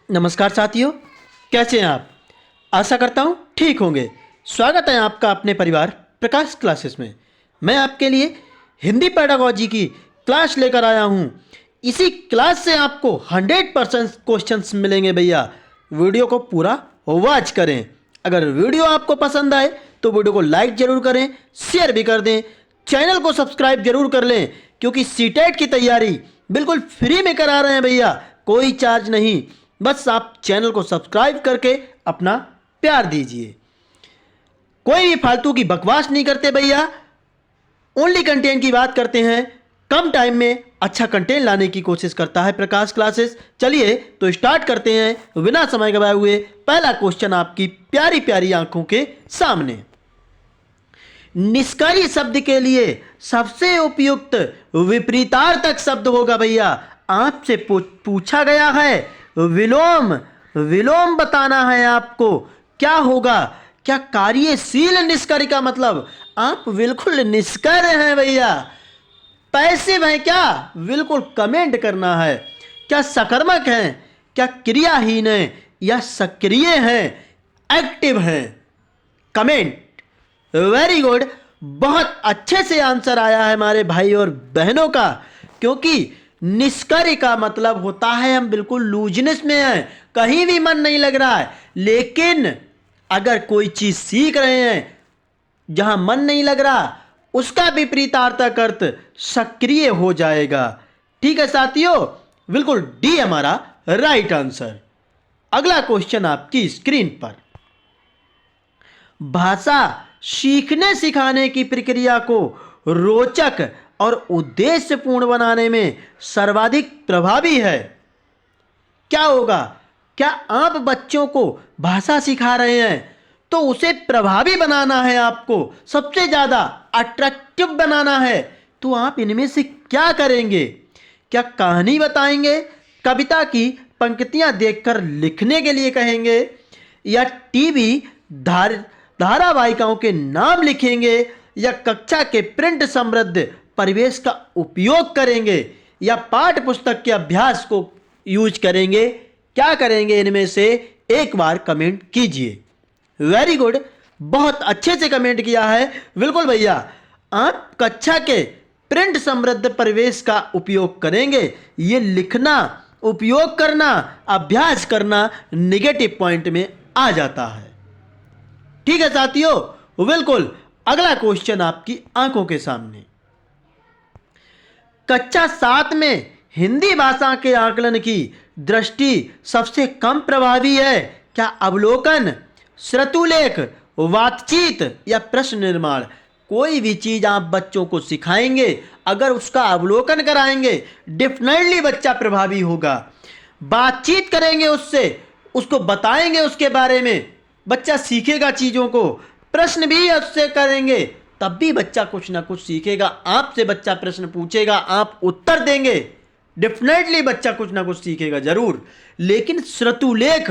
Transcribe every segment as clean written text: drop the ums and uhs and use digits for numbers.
नमस्कार साथियों, कैसे हैं आप। आशा करता हूँ ठीक होंगे। स्वागत है आपका अपने परिवार प्रकाश क्लासेस में। मैं आपके लिए हिंदी पेडागोजी की क्लास लेकर आया हूँ। इसी क्लास से आपको 100% क्वेश्चंस मिलेंगे भैया। वीडियो को पूरा वॉच करें। अगर वीडियो आपको पसंद आए तो वीडियो को लाइक ज़रूर करें, शेयर भी कर दें, चैनल को सब्सक्राइब जरूर कर लें, क्योंकि सीटेट की तैयारी बिल्कुल फ्री में करा रहे हैं भैया, कोई चार्ज नहीं। बस आप चैनल को सब्सक्राइब करके अपना प्यार दीजिए। कोई भी फालतू की बकवास नहीं करते भैया, ओनली कंटेंट की बात करते हैं। कम टाइम में अच्छा कंटेंट लाने की कोशिश करता है प्रकाश क्लासेस। चलिए तो स्टार्ट करते हैं बिना समय गवाए हुए। पहला क्वेश्चन आपकी प्यारी प्यारी आंखों के सामने। निष्क्रिय शब्द के लिए सबसे उपयुक्त विपरीतार्थक शब्द होगा भैया। आपसे पूछा गया है विलोम। विलोम बताना है आपको, क्या होगा। क्या कार्यशील निष्क्रिय का मतलब आप बिल्कुल निष्क्रिय हैं भैया। पैसिव हैं क्या, बिल्कुल कमेंट करना है। क्या सकर्मक हैं, क्या क्रियाहीन हैं, या सक्रिय हैं, एक्टिव हैं, कमेंट। वेरी गुड, बहुत अच्छे से आंसर आया है हमारे भाई और बहनों का। क्योंकि निष्क्रिय का मतलब होता है हम बिल्कुल लूजनेस में हैं, कहीं भी मन नहीं लग रहा है। लेकिन अगर कोई चीज सीख रहे हैं जहां मन नहीं लग रहा, उसका विपरीतार्थक अर्थ सक्रिय हो जाएगा। ठीक है साथियों, बिल्कुल डी हमारा राइट आंसर। अगला क्वेश्चन आपकी स्क्रीन पर। भाषा सीखने सिखाने की प्रक्रिया को रोचक और उद्देश्यपूर्ण बनाने में सर्वाधिक प्रभावी है। क्या होगा। क्या आप बच्चों को भाषा सिखा रहे हैं तो उसे प्रभावी बनाना है, आपको सबसे ज्यादा अट्रैक्टिव बनाना है, तो आप इनमें से क्या करेंगे। क्या कहानी बताएंगे, कविता की पंक्तियां देखकर लिखने के लिए कहेंगे, या टीवी धारावाहिकों के नाम लिखेंगे, या कक्षा के प्रिंट समृद्ध परिवेश का उपयोग करेंगे, या पाठ्य पुस्तक के अभ्यास को यूज करेंगे। क्या करेंगे इनमें से एक बार कमेंट कीजिए। वेरी गुड, बहुत अच्छे से कमेंट किया है। बिल्कुल भैया, आप कक्षा के प्रिंट समृद्ध परिवेश का उपयोग करेंगे। ये लिखना, उपयोग करना, अभ्यास करना निगेटिव पॉइंट में आ जाता है। ठीक है साथियों, बिल्कुल अगला क्वेश्चन आपकी आंखों के सामने। कक्षा 7 में हिंदी भाषा के आकलन की दृष्टि सबसे कम प्रभावी है। क्या अवलोकन, श्रुतिलेख, बातचीत, या प्रश्न निर्माण। कोई भी चीज आप बच्चों को सिखाएंगे, अगर उसका अवलोकन कराएंगे, डेफिनेटली बच्चा प्रभावी होगा। बातचीत करेंगे उससे, उसको बताएंगे उसके बारे में, बच्चा सीखेगा चीजों को। प्रश्न भी उससे करेंगे, तब भी बच्चा कुछ ना कुछ सीखेगा। आपसे बच्चा प्रश्न पूछेगा, आप उत्तर देंगे, डेफिनेटली बच्चा कुछ ना कुछ सीखेगा जरूर। लेकिन श्रुतिलेख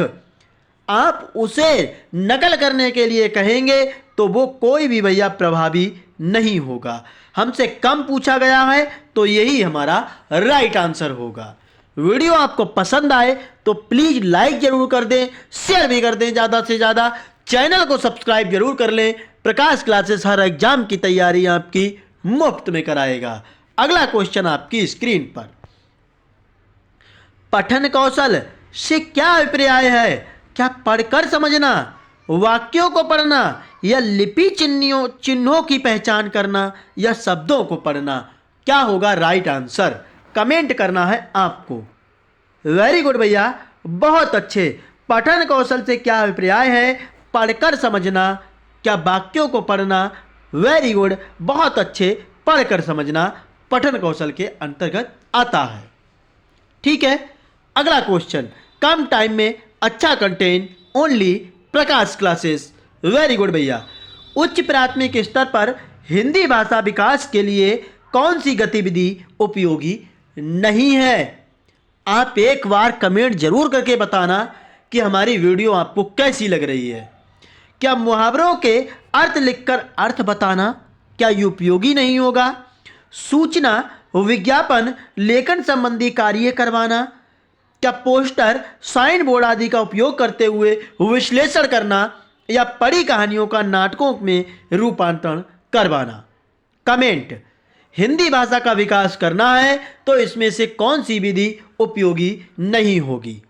आप उसे नकल करने के लिए कहेंगे तो वो कोई भी भैया प्रभावी नहीं होगा। हमसे कम पूछा गया है तो यही हमारा राइट आंसर होगा। वीडियो आपको पसंद आए तो प्लीज लाइक जरूर कर दें, शेयर भी कर दें ज़्यादा से ज़्यादा, चैनल को सब्सक्राइब जरूर कर लें। प्रकाश क्लासेस हर एग्जाम की तैयारी आपकी मुफ्त में कराएगा। अगला क्वेश्चन आपकी स्क्रीन पर। पठन कौशल से क्या अभिप्राय है। क्या पढ़कर समझना, वाक्यों को पढ़ना, या लिपि चिन्हों की पहचान करना, या शब्दों को पढ़ना। क्या होगा राइट आंसर, कमेंट करना है आपको। वेरी गुड भैया, बहुत अच्छे। पठन कौशल से क्या अभिप्राय है, पढ़कर समझना, क्या वाक्यों को पढ़ना। वेरी गुड, बहुत अच्छे। पढ़कर समझना पठन कौशल के अंतर्गत आता है। ठीक है, अगला क्वेश्चन। कम टाइम में अच्छा कंटेंट, ओनली प्रकाश क्लासेस। वेरी गुड भैया। उच्च प्राथमिक स्तर पर हिंदी भाषा विकास के लिए कौन सी गतिविधि उपयोगी नहीं है। आप एक बार कमेंट जरूर करके बताना कि हमारी वीडियो आपको कैसी लग रही है। क्या मुहावरों के अर्थ लिखकर अर्थ बताना, क्या ये उपयोगी नहीं होगा। सूचना, विज्ञापन, लेखन संबंधी कार्य करवाना, क्या पोस्टर, साइन बोर्ड आदि का उपयोग करते हुए विश्लेषण करना या पढ़ी कहानियों का नाटकों में रूपांतरण करवाना। कमेंट। हिंदी भाषा का विकास करना है तो इसमें से कौन सी विधि उपयोगी नहीं होगी।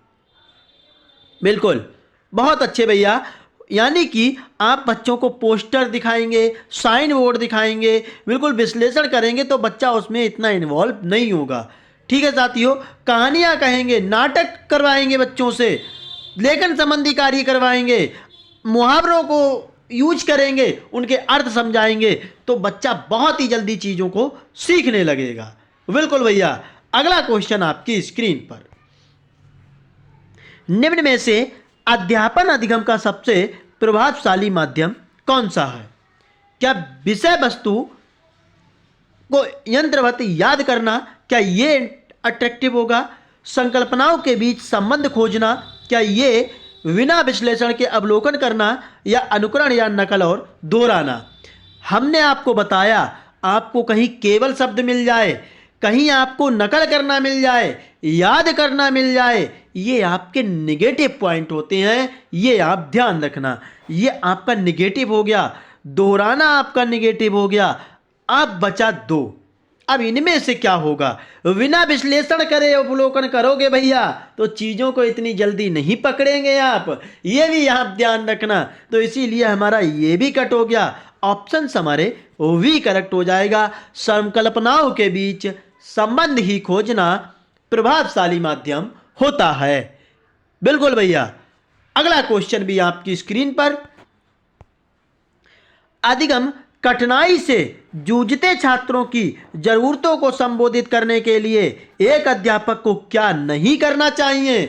बिल्कुल, बहुत अच्छे भैया। यानी कि आप बच्चों को पोस्टर दिखाएंगे, साइन बोर्ड दिखाएंगे, बिल्कुल विश्लेषण करेंगे तो बच्चा उसमें इतना इन्वॉल्व नहीं होगा। ठीक है साथियों, कहानियाँ कहेंगे, नाटक करवाएंगे बच्चों से, लेखन संबंधी कार्य करवाएंगे, मुहावरों को यूज करेंगे, उनके अर्थ समझाएंगे तो बच्चा बहुत ही जल्दी चीज़ों को सीखने लगेगा। बिल्कुल भैया। अगला क्वेश्चन आपकी स्क्रीन पर। निम्न में से अध्यापन अधिगम का सबसे प्रभावशाली माध्यम कौन सा है। क्या विषय वस्तु को यंत्रवत याद करना, क्या ये अट्रैक्टिव होगा। संकल्पनाओं के बीच संबंध खोजना, क्या ये बिना विश्लेषण के अवलोकन करना, या अनुकरण या नकल और दोहराना। हमने आपको बताया, आपको कहीं केवल शब्द मिल जाए, कहीं आपको नकल करना मिल जाए, याद करना मिल जाए, ये आपके निगेटिव पॉइंट होते हैं, ये आप ध्यान रखना। ये आपका निगेटिव हो गया, दोहराना आपका निगेटिव हो गया। अब बचा दो। अब इनमें से क्या होगा। बिना विश्लेषण करे अवलोकन करोगे भैया तो चीज़ों को इतनी जल्दी नहीं पकड़ेंगे आप, ये भी आप ध्यान रखना। तो इसीलिए हमारा ये भी कट हो गया, ऑप्शन हमारे वो भी करेक्ट हो जाएगा। संकल्पनाओं के बीच संबंध ही खोजना प्रभावशाली माध्यम होता है। बिल्कुल भैया। अगला क्वेश्चन भी आपकी स्क्रीन पर। अधिगम कठिनाई से जूझते छात्रों की जरूरतों को संबोधित करने के लिए एक अध्यापक को क्या नहीं करना चाहिए।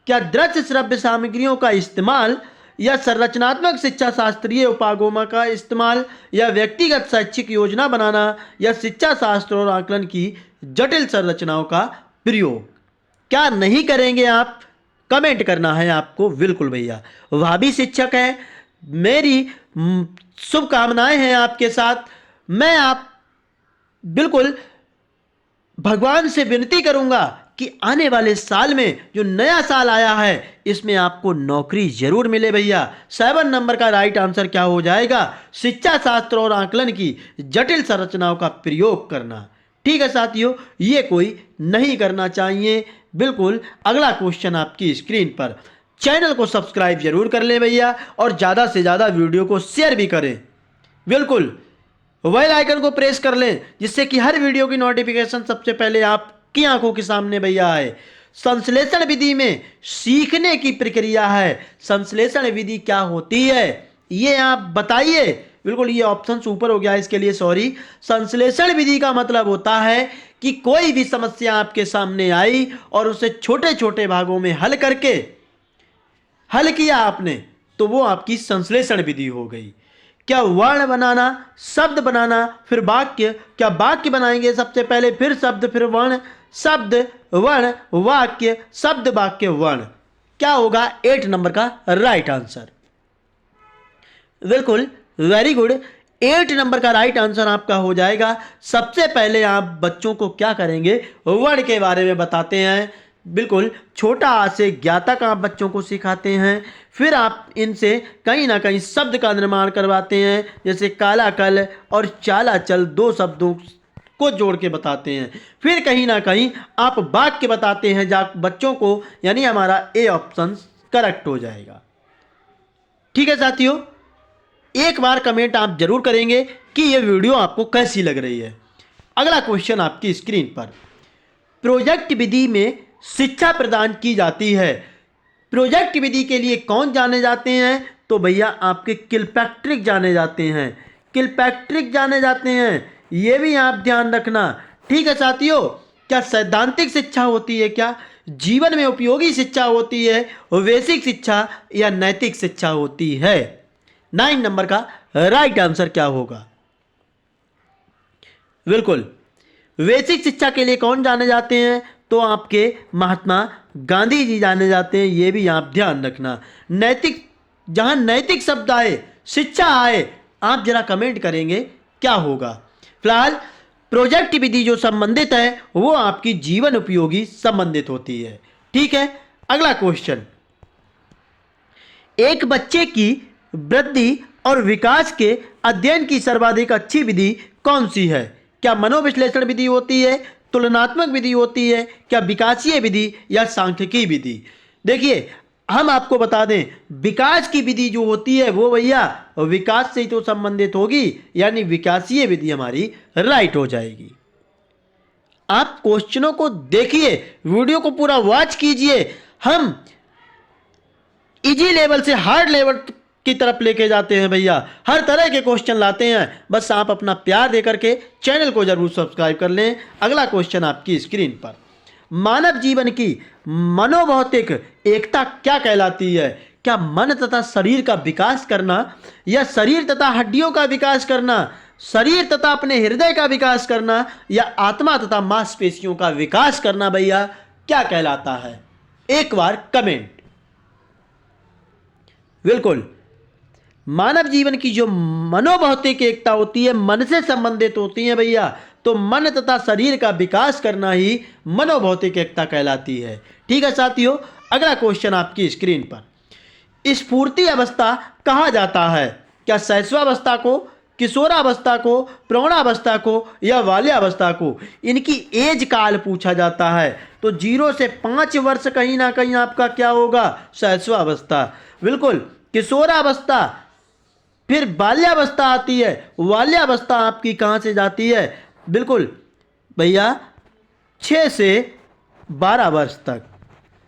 क्या दृश्य श्रव्य सामग्रियों का इस्तेमाल, या संरचनात्मक शिक्षा शास्त्रीय उपागमों का इस्तेमाल, या व्यक्तिगत शैक्षिक योजना बनाना, या शिक्षा शास्त्र और आकलन की जटिल संरचनाओं का प्रयोग। क्या नहीं करेंगे आप, कमेंट करना है आपको। बिल्कुल भैया। भाभी शिक्षक है, मेरी शुभकामनाएं हैं आपके साथ। मैं आप बिल्कुल भगवान से विनती करूंगा कि आने वाले साल में जो नया साल आया है इसमें आपको नौकरी जरूर मिले भैया। 7 नंबर का राइट आंसर क्या हो जाएगा, शिक्षा शास्त्र और आकलन की जटिल संरचनाओं का प्रयोग करना। ठीक है साथियों, ये कोई नहीं करना चाहिए। बिल्कुल। अगला क्वेश्चन आपकी स्क्रीन पर। चैनल को सब्सक्राइब जरूर कर लें भैया और ज़्यादा से ज़्यादा वीडियो को शेयर भी करें। बिल्कुल। बेल आइकन को प्रेस कर लें जिससे कि हर वीडियो की नोटिफिकेशन सबसे पहले आपकी आंखों के सामने भैया आए। संश्लेषण विधि में सीखने की प्रक्रिया है। संश्लेषण विधि क्या होती है ये आप बताइए। बिल्कुल, ये ऑप्शन ऊपर हो गया, इसके लिए सॉरी। संश्लेषण विधि का मतलब होता है कि कोई भी समस्या आपके सामने आई और उसे छोटे छोटे भागों में हल करके हल किया आपने, तो वो आपकी संश्लेषण विधि हो गई। क्या वर्ण बनाना, शब्द बनाना, फिर वाक्य। क्या वाक्य बनाएंगे सबसे पहले, फिर शब्द, फिर वर्ण, शब्द वर्ण वाक्य, शब्द वाक्य वर्ण। क्या होगा 8 नंबर का राइट आंसर। बिल्कुल, वेरी गुड। 8 नंबर का राइट आंसर आपका हो जाएगा। सबसे पहले आप बच्चों को क्या करेंगे, वर्ण के बारे में बताते हैं। बिल्कुल, छोटा आ से ज्ञा तक आप बच्चों को सिखाते हैं। फिर आप इनसे कहीं ना कहीं शब्द का निर्माण करवाते हैं, जैसे काला कल और चाला चल, 2 शब्दों को जोड़ के बताते हैं। फिर कहीं ना कहीं आप वाक्य बताते हैं बच्चों को, यानी हमारा ए ऑप्शन करेक्ट हो जाएगा। ठीक है साथियों, एक बार कमेंट आप जरूर करेंगे कि ये वीडियो आपको कैसी लग रही है। अगला क्वेश्चन आपकी स्क्रीन पर। प्रोजेक्ट विधि में शिक्षा प्रदान की जाती है। प्रोजेक्ट विधि के लिए कौन जाने जाते हैं, तो भैया आपके किलपैट्रिक जाने जाते हैं। किलपैट्रिक जाने जाते हैं, ये भी आप ध्यान रखना। ठीक है साथियों। क्या सैद्धांतिक शिक्षा होती है, क्या जीवन में उपयोगी शिक्षा होती है, वैश्विक शिक्षा या नैतिक शिक्षा होती है। 9 नंबर का राइट आंसर क्या होगा। बिल्कुल, वैश्विक शिक्षा के लिए कौन जाने जाते हैं, तो आपके महात्मा गांधी जी जाने जाते हैं, ये भी आप ध्यान रखना। नैतिक, जहां नैतिक शब्द आए, शिक्षा आए, आप जरा कमेंट करेंगे क्या होगा। फिलहाल प्रोजेक्ट विधि जो संबंधित है वो आपकी जीवन उपयोगी संबंधित होती है। ठीक है, अगला क्वेश्चन, एक बच्चे की वृद्धि और विकास के अध्ययन की सर्वाधिक अच्छी विधि कौन सी है? क्या मनोविश्लेषण विधि होती है, तुलनात्मक विधि होती है, क्या विकासीय विधि या सांख्यिकी विधि? देखिए, हम आपको बता दें, विकास की विधि जो होती है वो भैया विकास से ही तो संबंधित होगी, यानी विकासीय विधि हमारी राइट हो जाएगी। आप क्वेश्चनों को देखिए, वीडियो को पूरा वॉच कीजिए। हम इजी लेवल से हार्ड लेवल की तरफ लेके जाते हैं भैया, हर तरह के क्वेश्चन लाते हैं। बस आप अपना प्यार दे करके चैनल को जरूर सब्सक्राइब कर लें। अगला क्वेश्चन आपकी स्क्रीन पर, मानव जीवन की मनोभौतिक एकता क्या कहलाती है? क्या मन तथा शरीर का विकास करना, या शरीर तथा हड्डियों का विकास करना, शरीर तथा अपने हृदय का विकास करना, या आत्मा तथा मांसपेशियों का विकास करना भैया क्या कहलाता है? एक बार कमेंट। बिल्कुल, मानव जीवन की जो मनोभौतिक एकता होती है, मन से संबंधित होती है भैया, तो मन तथा शरीर का विकास करना ही मनोभौतिक एकता कहलाती है। ठीक है साथियों, अगला क्वेश्चन आपकी स्क्रीन पर, स्फूर्ति अवस्था कहा जाता है? क्या शैशवावस्था को, किशोरावस्था को, प्रौढ़ावस्था को, या बाल्यावस्था को? इनकी एज काल पूछा जाता है, तो 0 से 5 वर्ष कहीं ना कहीं आपका क्या होगा? शैशवावस्था। बिल्कुल, किशोरावस्था, फिर बाल्यावस्था आती है। बाल्यावस्था आपकी कहाँ से जाती है? बिल्कुल भैया 6 से 12 वर्ष तक।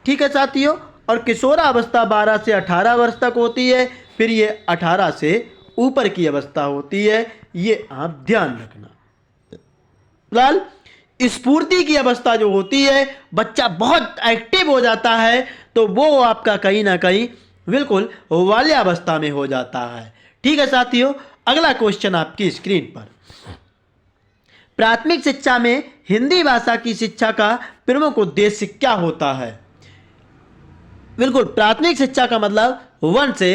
ठीक है साथियों, और किशोरावस्था 12 से 18 वर्ष तक होती है, फिर ये 18 से ऊपर की अवस्था होती है, ये आप ध्यान रखना। फिलहाल स्फूर्ति की अवस्था जो होती है, बच्चा बहुत एक्टिव हो जाता है, तो वो आपका कहीं ना कहीं बिल्कुल बाल्यावस्था में हो जाता है। ठीक है साथियों, अगला क्वेश्चन आपकी स्क्रीन पर, प्राथमिक शिक्षा में हिंदी भाषा की शिक्षा का प्रमुख उद्देश्य क्या होता है? बिल्कुल, प्राथमिक शिक्षा का मतलब 1 से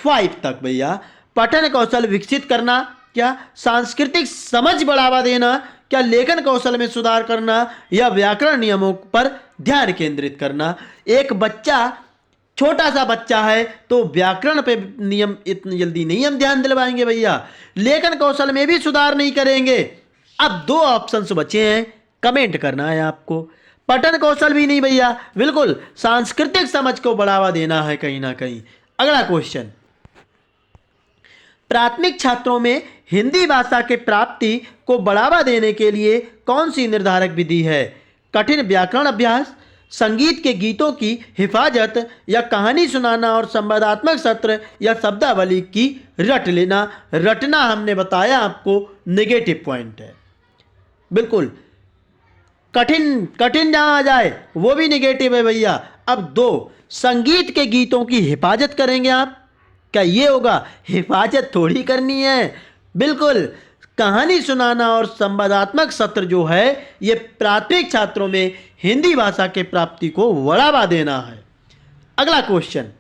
5 तक भैया पठन कौशल विकसित करना, क्या सांस्कृतिक समझ बढ़ावा देना, क्या लेखन कौशल में सुधार करना, या व्याकरण नियमों पर ध्यान केंद्रित करना। एक बच्चा, छोटा सा बच्चा है, तो व्याकरण पे नियम इतनी जल्दी नहीं हम ध्यान दिलवाएंगे भैया, लेखन कौशल में भी सुधार नहीं करेंगे। अब 2 ऑप्शंस बचे हैं, कमेंट करना है आपको। पठन कौशल भी नहीं भैया, बिल्कुल सांस्कृतिक समझ को बढ़ावा देना है कहीं ना कहीं। अगला क्वेश्चन, प्राथमिक छात्रों में हिंदी भाषा के प्राप्ति को बढ़ावा देने के लिए कौन सी निर्धारक विधि है? कठिन व्याकरण अभ्यास, संगीत के गीतों की हिफाजत, या कहानी सुनाना और संवादात्मक सत्र, या शब्दावली की रट लेना। रटना हमने बताया आपको नेगेटिव पॉइंट है। बिल्कुल, कठिन जहां आ जाए वो भी नेगेटिव है भैया। अब 2, संगीत के गीतों की हिफाजत करेंगे आप, क्या ये होगा? हिफाजत थोड़ी करनी है। बिल्कुल, कहानी सुनाना और संवादात्मक सत्र जो है, ये प्राथमिक छात्रों में हिंदी भाषा के प्राप्ति को बढ़ावा देना है। अगला क्वेश्चन,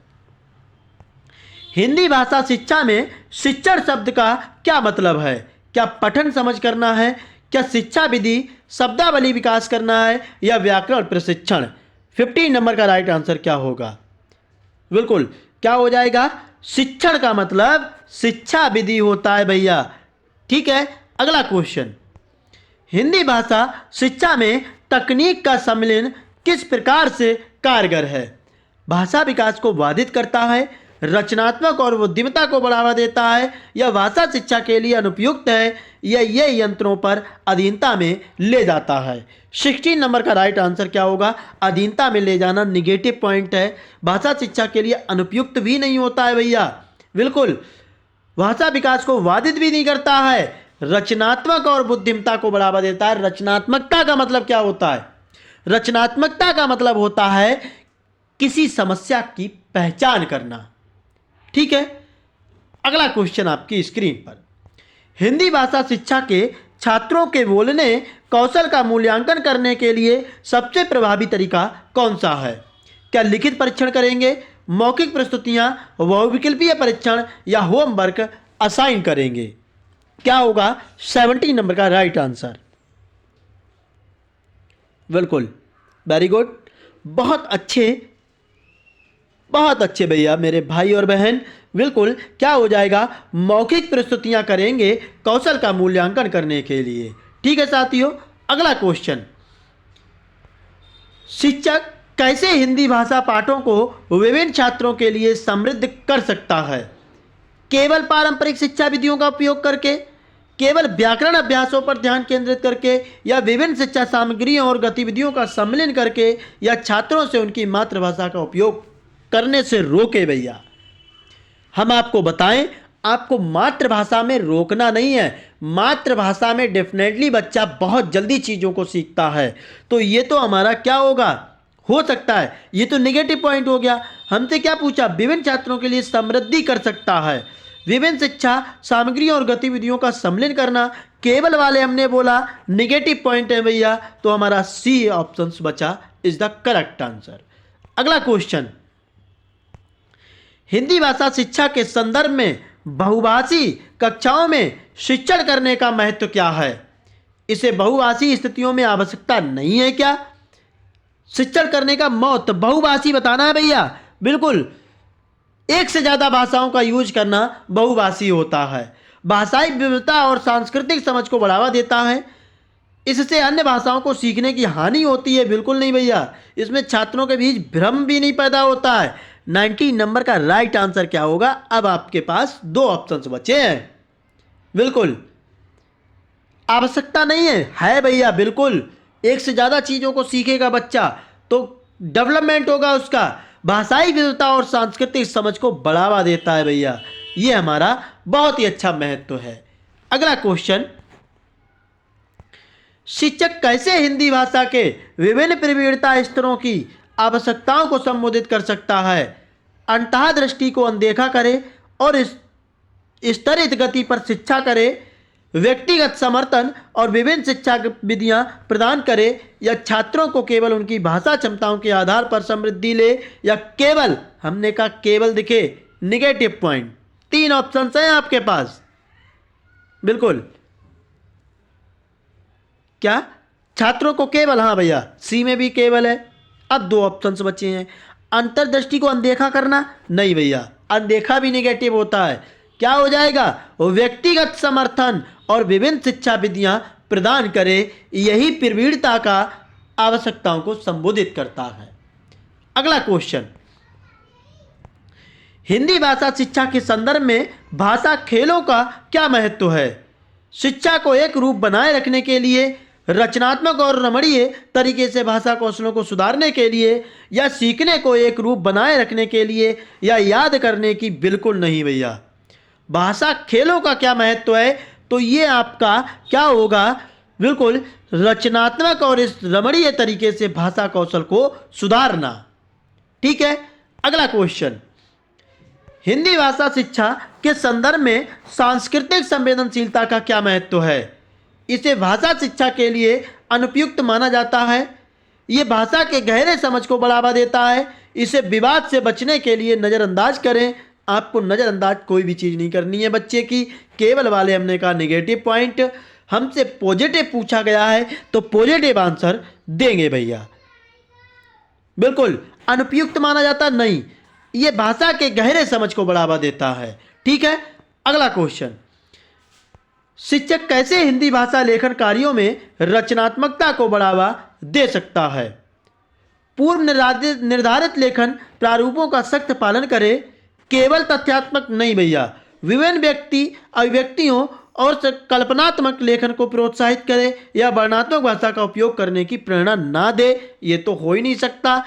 हिंदी भाषा शिक्षा में शिक्षण शब्द का क्या मतलब है? क्या पठन समझ करना है, क्या शिक्षा विधि शब्दावली विकास करना है, या व्याकरण प्रशिक्षण? 15 नंबर का राइट आंसर क्या होगा? बिल्कुल, क्या हो जाएगा? शिक्षण का मतलब शिक्षा विधि होता है भैया। ठीक है, अगला क्वेश्चन, हिंदी भाषा शिक्षा में तकनीक का सम्मिलन किस प्रकार से कारगर है? भाषा विकास को बाधित करता है, रचनात्मक और बुद्धिमत्ता को बढ़ावा देता है, या भाषा शिक्षा के लिए अनुपयुक्त है, या ये यंत्रों पर अधीनता में ले जाता है? 16 नंबर का राइट आंसर क्या होगा? अधीनता में ले जाना निगेटिव पॉइंट है। भाषा शिक्षा के लिए अनुपयुक्त भी नहीं होता है भैया। बिल्कुल, भाषा विकास को बाधित भी नहीं करता है, रचनात्मक और बुद्धिमत्ता को बढ़ावा देता है। रचनात्मकता का मतलब क्या होता है? रचनात्मकता का मतलब होता है किसी समस्या की पहचान करना। ठीक है, अगला क्वेश्चन आपकी स्क्रीन पर, हिंदी भाषा शिक्षा के छात्रों के बोलने कौशल का मूल्यांकन करने के लिए सबसे प्रभावी तरीका कौन सा है? क्या लिखित परीक्षण करेंगे, मौखिक प्रस्तुतियां, बहुविकल्पीय परीक्षण, या होमवर्क असाइन करेंगे? क्या होगा 17 नंबर का राइट आंसर? बिल्कुल, वेरी गुड, बहुत अच्छे भैया मेरे भाई और बहन। बिल्कुल, क्या हो जाएगा, मौखिक प्रस्तुतियां करेंगे कौशल का मूल्यांकन करने के लिए। ठीक है साथियों, अगला क्वेश्चन, शिक्षक कैसे हिंदी भाषा पाठों को विभिन्न छात्रों के लिए समृद्ध कर सकता है? केवल पारंपरिक शिक्षा विधियों का उपयोग करके, केवल व्याकरण अभ्यासों पर ध्यान केंद्रित करके, या विभिन्न शिक्षा सामग्रियों और गतिविधियों का सम्मिलन करके, या छात्रों से उनकी मातृभाषा का उपयोग करने से रोके? भैया हम आपको बताएं, आपको मातृभाषा में रोकना नहीं है। मातृभाषा में डेफिनेटली बच्चा बहुत जल्दी चीज़ों को सीखता है। तो ये तो हमारा क्या होगा, हो सकता है, ये तो नेगेटिव पॉइंट हो गया। हमसे क्या पूछा, विभिन्न छात्रों के लिए समृद्धि कर सकता है, विभिन्न शिक्षा सामग्रियों और गतिविधियों का सम्मिलन करना, केवल वाले हमने बोला नेगेटिव पॉइंट है भैया। तो हमारा सी ऑप्शन बचा इज द करेक्ट आंसर। अगला क्वेश्चन, हिंदी भाषा शिक्षा के संदर्भ में बहुभाषी कक्षाओं में शिक्षण करने का महत्व क्या है? इसे बहुभाषी स्थितियों में आवश्यकता नहीं है क्या? शिक्षण करने का महत्व बहुभाषी बताना है भैया। बिल्कुल, एक से ज़्यादा भाषाओं का यूज करना बहुभाषी होता है। भाषाई विविधता और सांस्कृतिक समझ को बढ़ावा देता है। इससे अन्य भाषाओं को सीखने की हानि होती है? बिल्कुल नहीं भैया, इसमें छात्रों के बीच भ्रम भी नहीं पैदा होता है। 90 नंबर का राइट आंसर क्या होगा? अब आपके पास दो ऑप्शंस बचे हैं। बिल्कुल, आवश्यकता नहीं है भैया। बिल्कुल, एक से ज़्यादा चीज़ों को सीखेगा बच्चा तो डेवलपमेंट होगा उसका। भाषाई विविधता और सांस्कृतिक समझ को बढ़ावा देता है भैया। ये हमारा बहुत ही अच्छा महत्व है। अगला क्वेश्चन, शिक्षक कैसे हिंदी भाषा के विभिन्न प्रवीणता स्तरों की आवश्यकताओं को संबोधित कर सकता है? अंतःदृष्टि को अनदेखा करे और स्तरित गति पर शिक्षा करे, व्यक्तिगत समर्थन और विभिन्न शिक्षा विधियां प्रदान करे, या छात्रों को केवल उनकी भाषा क्षमताओं के आधार पर समृद्धि ले, या केवल, हमने कहा केवल दिखे निगेटिव पॉइंट। तीन ऑप्शंस हैं आपके पास। बिल्कुल, क्या छात्रों को केवल, हाँ भैया सी में भी केवल है। अब दो ऑप्शंस बचे हैं। अंतर्दृष्टि को अनदेखा करना, नहीं भैया, अनदेखा भी नेगेटिव होता है। क्या हो जाएगा, व्यक्तिगत समर्थन और विभिन्न शिक्षा विधियां प्रदान करे, यही प्रवीणता का आवश्यकताओं को संबोधित करता है। अगला क्वेश्चन, हिंदी भाषा शिक्षा के संदर्भ में भाषा खेलों का क्या महत्व है? शिक्षा को एक रूप बनाए रखने के लिए, रचनात्मक और रमणीय तरीके से भाषा कौशलों को सुधारने के लिए, या सीखने को एक रूप बनाए रखने के लिए, या याद करने की? बिल्कुल नहीं भैया। भाषा खेलों का क्या महत्व है? तो ये आपका क्या होगा, बिल्कुल रचनात्मक और इस रमणीय तरीके से भाषा कौशल को सुधारना। ठीक है, अगला क्वेश्चन, हिंदी भाषा शिक्षा के संदर्भ में सांस्कृतिक संवेदनशीलता का क्या महत्व है? इसे भाषा शिक्षा के लिए अनुपयुक्त माना जाता है। ये भाषा के गहरे समझ को बढ़ावा देता है। इसे विवाद से बचने के लिए नज़रअंदाज करें। आपको नज़रअंदाज कोई भी चीज़ नहीं करनी है बच्चे की। केवल वाले हमने कहा नेगेटिव पॉइंट। हमसे पॉजिटिव पूछा गया है तो पॉजिटिव आंसर देंगे भैया। बिल्कुल, अनुपयुक्त माना जाता नहीं, ये भाषा के गहरे समझ को बढ़ावा देता है। ठीक है, अगला क्वेश्चन, शिक्षक कैसे हिंदी भाषा लेखन कार्यों में रचनात्मकता को बढ़ावा दे सकता है? पूर्व निर्धारित लेखन प्रारूपों का सख्त पालन करे, केवल तथ्यात्मक नहीं भैया, विभिन्न अभिव्यक्तियों और कल्पनात्मक लेखन को प्रोत्साहित करे, या वर्णनात्मक भाषा का उपयोग करने की प्रेरणा ना दे। ये तो हो ही नहीं सकता।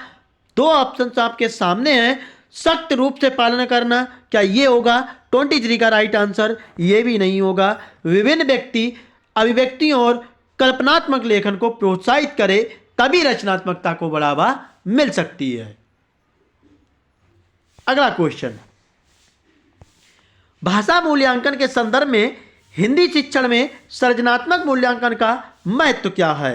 दो ऑप्शंस आपके सामने हैं। सख्त रूप से पालन करना, क्या ये होगा 23 का राइट आंसर? ये भी नहीं होगा। विभिन्न अभिव्यक्तियों और कल्पनात्मक लेखन को प्रोत्साहित करे, तभी रचनात्मकता को बढ़ावा मिल सकती है। अगला क्वेश्चन, भाषा मूल्यांकन के संदर्भ में हिंदी शिक्षण में सृजनात्मक मूल्यांकन का महत्व क्या है?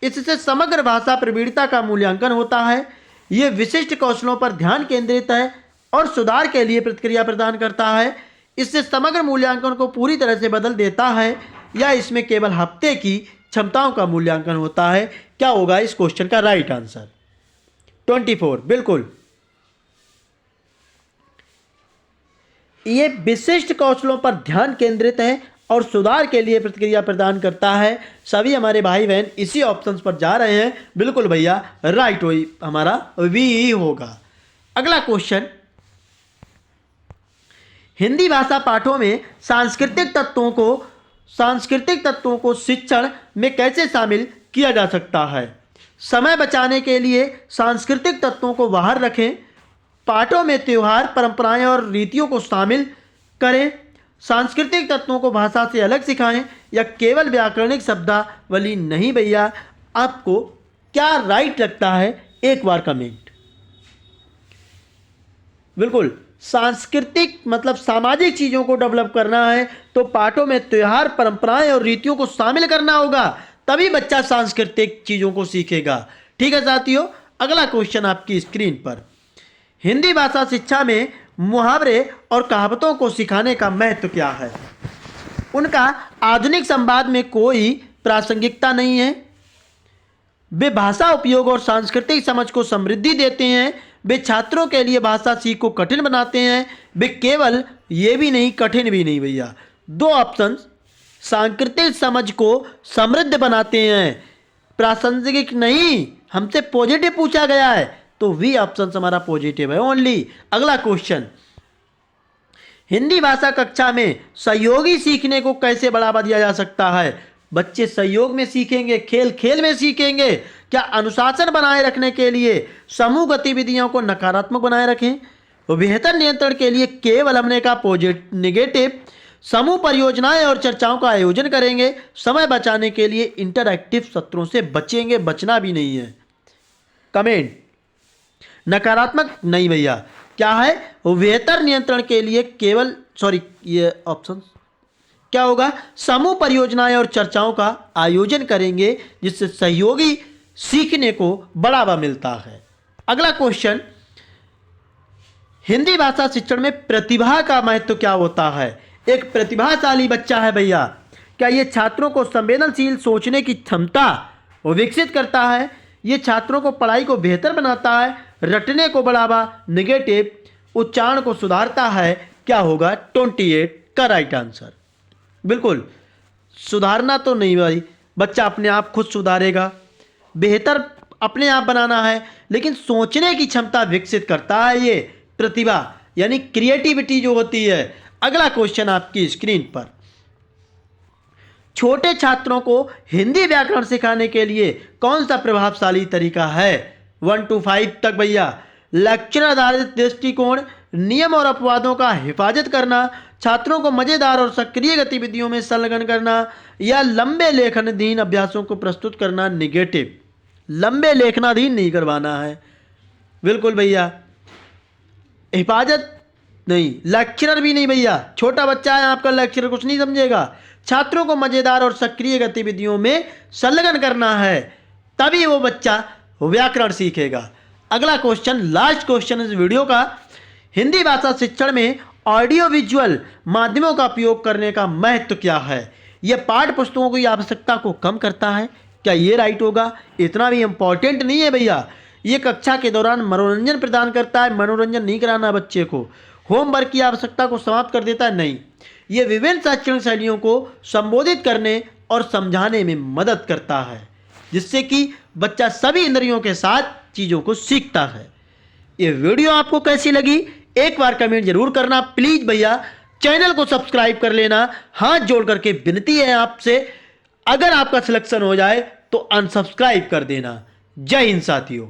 इससे समग्र भाषा प्रवीणता का मूल्यांकन होता है। यह विशिष्ट कौशलों पर ध्यान केंद्रित है और सुधार के लिए प्रतिक्रिया प्रदान करता है। इससे समग्र मूल्यांकन को पूरी तरह से बदल देता है, या इसमें केवल हफ्ते की क्षमताओं का मूल्यांकन होता है? क्या होगा इस क्वेश्चन का राइट आंसर? 24। बिल्कुल, ये विशिष्ट कौशलों पर ध्यान केंद्रित है और सुधार के लिए प्रतिक्रिया प्रदान करता है। सभी हमारे भाई बहन इसी ऑप्शंस पर जा रहे हैं। बिल्कुल भैया, राइट वही हमारा वी ही होगा। अगला क्वेश्चन, हिंदी भाषा पाठों में सांस्कृतिक तत्वों को शिक्षण में कैसे शामिल किया जा सकता है? समय बचाने के लिए सांस्कृतिक तत्वों को बाहर रखें, पाठों में त्योहार, परंपराएं और रीतियों को शामिल करें, सांस्कृतिक तत्वों को भाषा से अलग सिखाएं, या केवल व्याकरणिक शब्दावली नहीं। भैया आपको क्या राइट लगता है? एक बार कमेंट। बिल्कुल, सांस्कृतिक मतलब सामाजिक चीज़ों को डेवलप करना है तो पाठों में त्योहार, परंपराएं और रीतियों को शामिल करना होगा, तभी बच्चा सांस्कृतिक चीज़ों को सीखेगा। ठीक है साथियों, अगला क्वेश्चन आपकी स्क्रीन पर, हिंदी भाषा शिक्षा में मुहावरे और कहावतों को सिखाने का महत्व क्या है? उनका आधुनिक संवाद में कोई प्रासंगिकता नहीं है। वे भाषा उपयोग और सांस्कृतिक समझ को समृद्धि देते हैं। वे छात्रों के लिए भाषा सीख को कठिन बनाते हैं। वे केवल ये भी नहीं, कठिन भी नहीं। भैया दो ऑप्शन, सांस्कृतिक समझ को समृद्ध बनाते हैं, प्रासंगिक नहीं। हमसे पॉजिटिव पूछा गया है तो वी ऑप्शन हमारा पॉजिटिव है ओनली। अगला क्वेश्चन, हिंदी भाषा कक्षा में सहयोगी सीखने को कैसे बढ़ावा दिया जा सकता है? बच्चे सहयोग में सीखेंगे, खेल खेल में सीखेंगे। क्या अनुशासन बनाए रखने के लिए समूह गतिविधियों को नकारात्मक बनाए रखें, बेहतर नियंत्रण के लिए केवल हमने का नेगेटिव, समूह परियोजनाएं और चर्चाओं का आयोजन करेंगे, समय बचाने के लिए इंटरैक्टिव सत्रों से बचेंगे, बचना भी नहीं है। कमेंट, नकारात्मक नहीं भैया, क्या है? बेहतर नियंत्रण के लिए केवल ये ऑप्शन क्या होगा? समूह परियोजनाएं और चर्चाओं का आयोजन करेंगे जिससे सहयोगी सीखने को बढ़ावा मिलता है। अगला क्वेश्चन, हिंदी भाषा शिक्षण में प्रतिभा का महत्व क्या होता है? एक प्रतिभाशाली बच्चा है भैया, क्या ये छात्रों को संवेदनशील सोचने की क्षमता विकसित करता है? ये छात्रों को पढ़ाई को बेहतर बनाता है, रटने को बढ़ावा, नेगेटिव, उच्चारण को सुधारता है। क्या होगा? 28 का राइट आंसर। बिल्कुल, सुधारना तो नहीं भाई, बच्चा अपने आप खुद सुधारेगा, बेहतर अपने आप बनाना है, लेकिन सोचने की क्षमता विकसित करता है ये प्रतिभा, यानी क्रिएटिविटी जो होती है। अगला क्वेश्चन आपकी स्क्रीन पर, छोटे छात्रों को हिंदी व्याकरण सिखाने के लिए कौन सा प्रभावशाली तरीका है? 1 to 5 तक भैया। लक्षण आधारित दृष्टिकोण, नियम और अपवादों का हिफाजत करना, छात्रों को मजेदार और सक्रिय गतिविधियों में संलग्न करना, या लंबे लेखनाधीन अभ्यासों को प्रस्तुत करना। निगेटिव, लंबे लेखनाधीन नहीं करवाना है। बिल्कुल भैया, हिफाजत नहीं, लेक्चरर भी नहीं भैया, छोटा बच्चा है आपका, लेक्चरर कुछ नहीं समझेगा। छात्रों को मजेदार और सक्रिय गतिविधियों में संलग्न करना है, तभी वो बच्चा व्याकरण सीखेगा। अगला क्वेश्चन, लास्ट क्वेश्चन इस वीडियो का, हिंदी भाषा शिक्षण में ऑडियो विजुअल माध्यमों का उपयोग करने का महत्व क्या है? यह पाठ्य पुस्तकों की आवश्यकता को कम करता है। क्या ये राइट होगा? इतना भी इंपॉर्टेंट नहीं है भैया। ये कक्षा के दौरान मनोरंजन प्रदान करता है, मनोरंजन नहीं कराना बच्चे को। होमवर्क की आवश्यकता को समाप्त कर देता है, नहीं। ये विभिन्न शिक्षण शैलियों को संबोधित करने और समझाने में मदद करता है, जिससे कि बच्चा सभी इंद्रियों के साथ चीज़ों को सीखता है। ये वीडियो आपको कैसी लगी एक बार कमेंट जरूर करना प्लीज भैया। चैनल को सब्सक्राइब कर लेना, हाथ जोड़ करके विनती है आपसे। अगर आपका सिलेक्शन हो जाए तो अनसब्सक्राइब कर देना। जय हिंद साथियों।